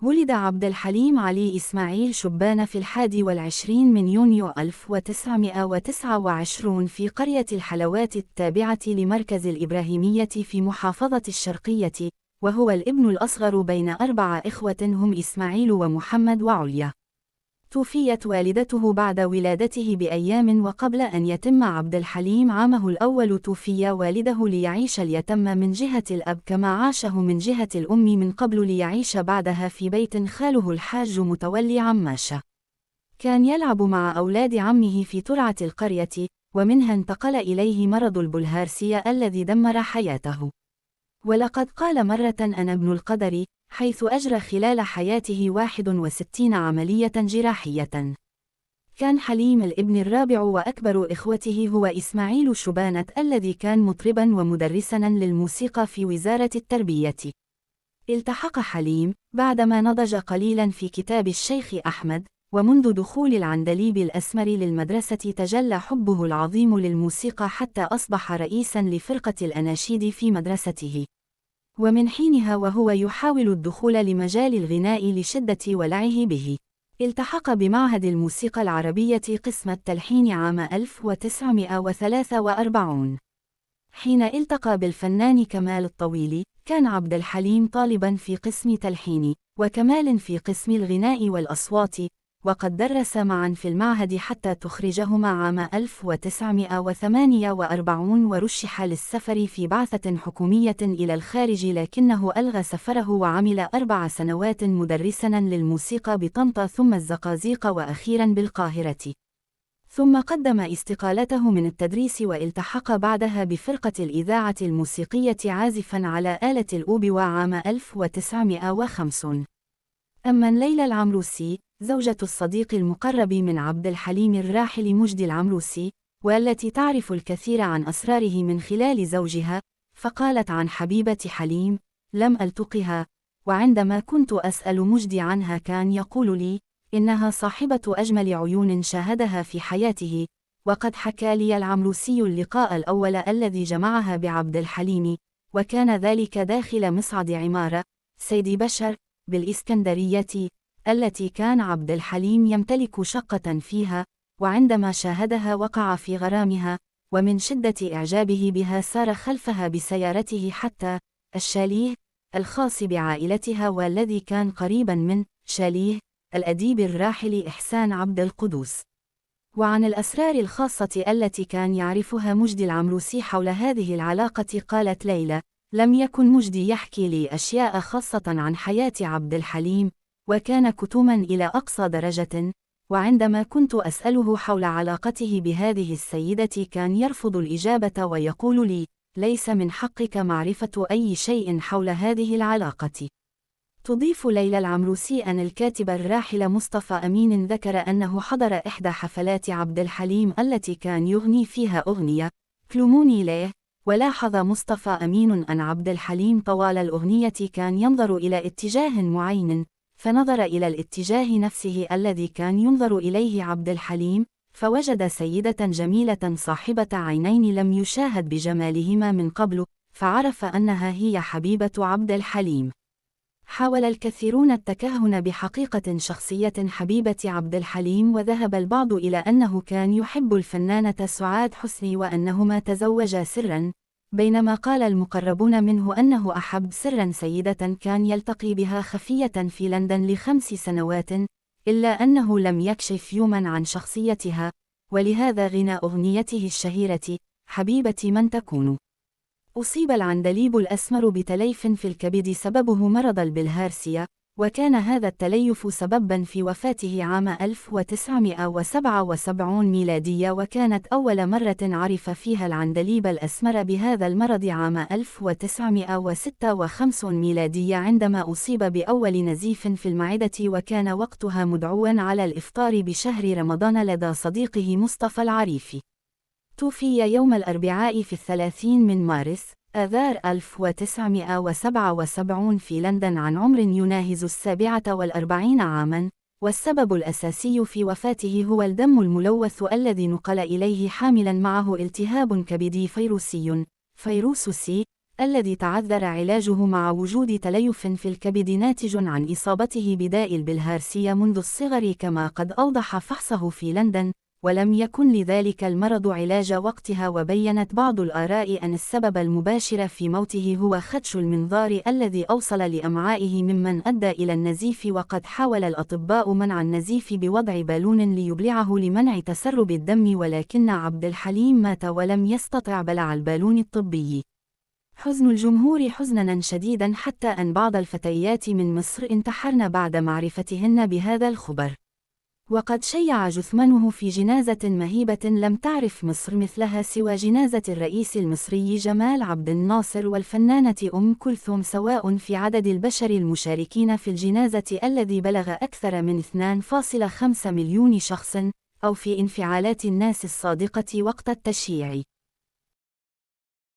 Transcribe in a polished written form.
ولد عبد الحليم علي إسماعيل شبان في 21 من يونيو 1929 في قرية الحلوات التابعة لمركز الإبراهيمية في محافظة الشرقية، وهو الابن الأصغر بين 4 إخوة هم إسماعيل ومحمد وعليا. توفيت والدته بعد ولادته بأيام، وقبل أن يتم عبد الحليم عامه الأول توفي والده ليعيش اليتم من جهة الأب كما عاشه من جهة الأم من قبل ليعيش بعدها في بيت خاله الحاج متولي عماشة. كان يلعب مع أولاد عمه في ترعة القرية، ومنها انتقل إليه مرض البلهارسيا الذي دمر حياته. ولقد قال مرة: أنا ابن القدر، حيث أجرى خلال حياته 61 عملية جراحية. كان حليم الابن الرابع وأكبر إخوته هو إسماعيل شبانة الذي كان مطربا ومدرسا للموسيقى في وزارة التربية. التحق حليم بعدما نضج قليلا في كتاب الشيخ أحمد، ومنذ دخول العندليب الأسمر للمدرسة تجلى حبه العظيم للموسيقى حتى أصبح رئيسا لفرقة الأناشيد في مدرسته. ومن حينها وهو يحاول الدخول لمجال الغناء لشدة ولعه به. التحق بمعهد الموسيقى العربية قسم التلحين عام 1943. حين التقى بالفنان كمال الطويل، كان عبد الحليم طالبا في قسم تلحين، وكمال في قسم الغناء والأصوات، وقد درس معا في المعهد حتى تخرجهما عام 1948 ورشح للسفر في بعثة حكومية إلى الخارج، لكنه ألغى سفره وعمل 4 سنوات مدرسا للموسيقى بطنطا ثم الزقازيق وأخيرا بالقاهرة، ثم قدم استقالته من التدريس والتحق بعدها بفرقة الإذاعة الموسيقية عازفا على آلة الأوبوة عام 1950. أما ليلى العمروسي، زوجة الصديق المقرب من عبد الحليم الراحل مجدي العمروسي، والتي تعرف الكثير عن أسراره من خلال زوجها، فقالت عن حبيبة حليم: لم ألتقها، وعندما كنت أسأل مجدي عنها كان يقول لي إنها صاحبة أجمل عيون شاهدها في حياته. وقد حكى لي العمروسي اللقاء الأول الذي جمعها بعبد الحليم، وكان ذلك داخل مصعد عمارة سيدي بشر بالإسكندرية، التي كان عبد الحليم يمتلك شقة فيها، وعندما شاهدها وقع في غرامها، ومن شدة إعجابه بها سار خلفها بسيارته حتى الشاليه الخاص بعائلتها، والذي كان قريبا من شاليه الأديب الراحل إحسان عبد القدوس. وعن الأسرار الخاصة التي كان يعرفها مجدي العمروسي حول هذه العلاقة قالت ليلى: لم يكن مجدي يحكي لي أشياء خاصة عن حياة عبد الحليم، وكان كتوما إلى أقصى درجة، وعندما كنت أسأله حول علاقته بهذه السيدة كان يرفض الإجابة ويقول لي: ليس من حقك معرفة أي شيء حول هذه العلاقة. تضيف ليلى العمروسي أن الكاتب الراحل مصطفى أمين ذكر أنه حضر إحدى حفلات عبد الحليم التي كان يغني فيها أغنية كلموني ليه، ولاحظ مصطفى أمين أن عبد الحليم طوال الأغنية كان ينظر إلى اتجاه معين، فنظر إلى الاتجاه نفسه الذي كان ينظر إليه عبد الحليم، فوجد سيدة جميلة صاحبة عينين لم يشاهد بجمالهما من قبل، فعرف أنها هي حبيبة عبد الحليم. حاول الكثيرون التكهن بحقيقة شخصية حبيبة عبد الحليم، وذهب البعض إلى أنه كان يحب الفنانة سعاد حسني وأنهما تزوجا سرا، بينما قال المقربون منه أنه أحب سرا سيدة كان يلتقي بها خفية في لندن ل5 سنوات، إلا أنه لم يكشف يوما عن شخصيتها، ولهذا غنى أغنيته الشهيرة حبيبة من تكون. أصيب العندليب الأسمر بتليف في الكبد سببه مرض البلهارسيا، وكان هذا التليف سببا في وفاته عام 1977 ميلادية، وكانت أول مرة عرف فيها العندليب الأسمر بهذا المرض عام 1956 ميلادية عندما أصيب بأول نزيف في المعدة، وكان وقتها مدعوا على الإفطار بشهر رمضان لدى صديقه مصطفى العريفي. توفي يوم الأربعاء في 30 من مارس آذار 1977 في لندن عن عمر يناهز 47 عاما، والسبب الأساسي في وفاته هو الدم الملوث الذي نقل إليه حاملا معه التهاب كبدي فيروسي فيروس سي الذي تعذر علاجه مع وجود تليف في الكبد ناتج عن إصابته بداء البلهارسيا منذ الصغر كما قد أوضح فحصه في لندن، ولم يكن لذلك المرض علاج وقتها. وبيّنت بعض الآراء أن السبب المباشر في موته هو خدش المنظار الذي أوصل لأمعائه ممن أدى إلى النزيف، وقد حاول الأطباء منع النزيف بوضع بالون ليبلعه لمنع تسرب الدم، ولكن عبد الحليم مات ولم يستطع بلع البالون الطبي. حزن الجمهور حزناً شديداً حتى أن بعض الفتيات من مصر انتحرن بعد معرفتهن بهذا الخبر. وقد شيع جثمانه في جنازة مهيبة لم تعرف مصر مثلها سوى جنازة الرئيس المصري جمال عبد الناصر والفنانة أم كلثوم، سواء في عدد البشر المشاركين في الجنازة الذي بلغ أكثر من 2.5 مليون شخص، أو في انفعالات الناس الصادقة وقت التشييع.